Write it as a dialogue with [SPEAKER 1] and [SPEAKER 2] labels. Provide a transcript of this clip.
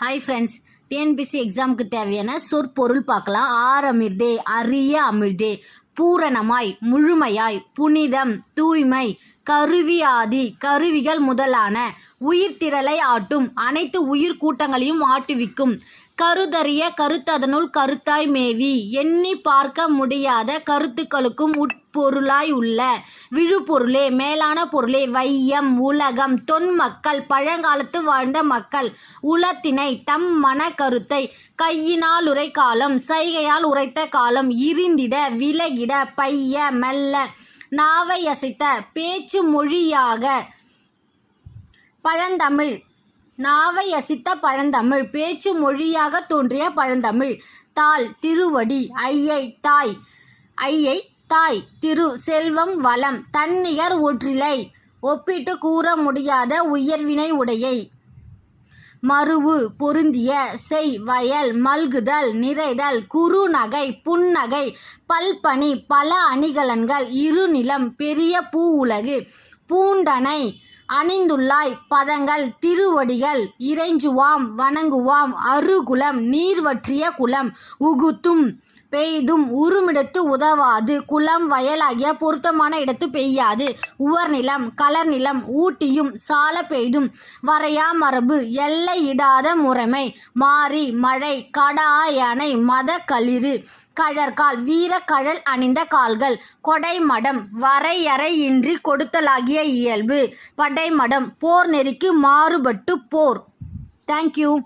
[SPEAKER 1] Hi friends, TNPSC எக்ஸாமுக்கு தேவையான சொற்பொருள் பார்க்கலாம். ஆரமிர்தே, அரிய அமிர்தே, பூரணமாய், முழுமையாய், புனிதம், தூய்மை, கருவியாதி, கருவிகள் முதலான உயிர்த்திரளை ஆட்டும் அனைத்து உயிர் கூட்டங்களையும் ஆட்டுவிக்கும் கருதறிய கருத்ததனுள் கருத்தாய் மேவி எண்ணி பார்க்க முடியாத கருத்துக்களுக்கும் உட்பொருளாய் உள்ள விழுப்பொருளே, மேலான பொருளே, வையம், உலகம், தொன்மக்கள், பழங்காலத்து வாழ்ந்த மக்கள் உளத்தினை தம் மன கருத்தை கையினாலுரை காலம், சைகையால் உரைத்த காலம், இருந்திட, விலகிட, பைய, மெல்ல, நாவை அசைத்த பேச்சு மொழியாக பழந்தமிழ், நாவை அசித்த பழந்தமிழ், பேச்சு மொழியாக தோன்றிய பழந்தமிழ், தாள், திருவடி, ஐயை, தாய், ஐயை, தாய், திரு, செல்வம், வளம், தன்னிகர் ஒற்றிலை, ஒப்பிட்டு கூற முடியாத உயர்வினை உடையை, மருவு, பொருந்திய, செய், வயல், மல்குதல், நிறைதல், குறுநகை, புன்னகை, பல்பணி, பல அணிகலன்கள், இருநிலம், பெரிய பூ உலகு, பூண்டனை, அணிந்துள்ளாய், பதங்கள், திருவடிகள், இறைஞ்சுவாம், வணங்குவாம், அருகுலம், நீர்வற்றிய குலம், உகுத்தும், பெய்தும், உருமிடத்து உதவாது, குளம், வயலாகிய பொருத்தமான இடத்து பெய்யாது, உவர்நிலம், கலர்நிலம், ஊட்டியும், சால பெய்தும், வரையா மரபு, எல்லையிடாத முறைமை, மாரி, மழை, கடா யானை, மத களிறு, கழற்கால், வீர கழல் அணிந்த கால்கள், கொடைமடம், வரையறையின்றி கொடுத்தலாகிய இயல்பு, படைமடம், போர் நெறிக்கு மாறுபட்டு போர். தேங்க்யூ.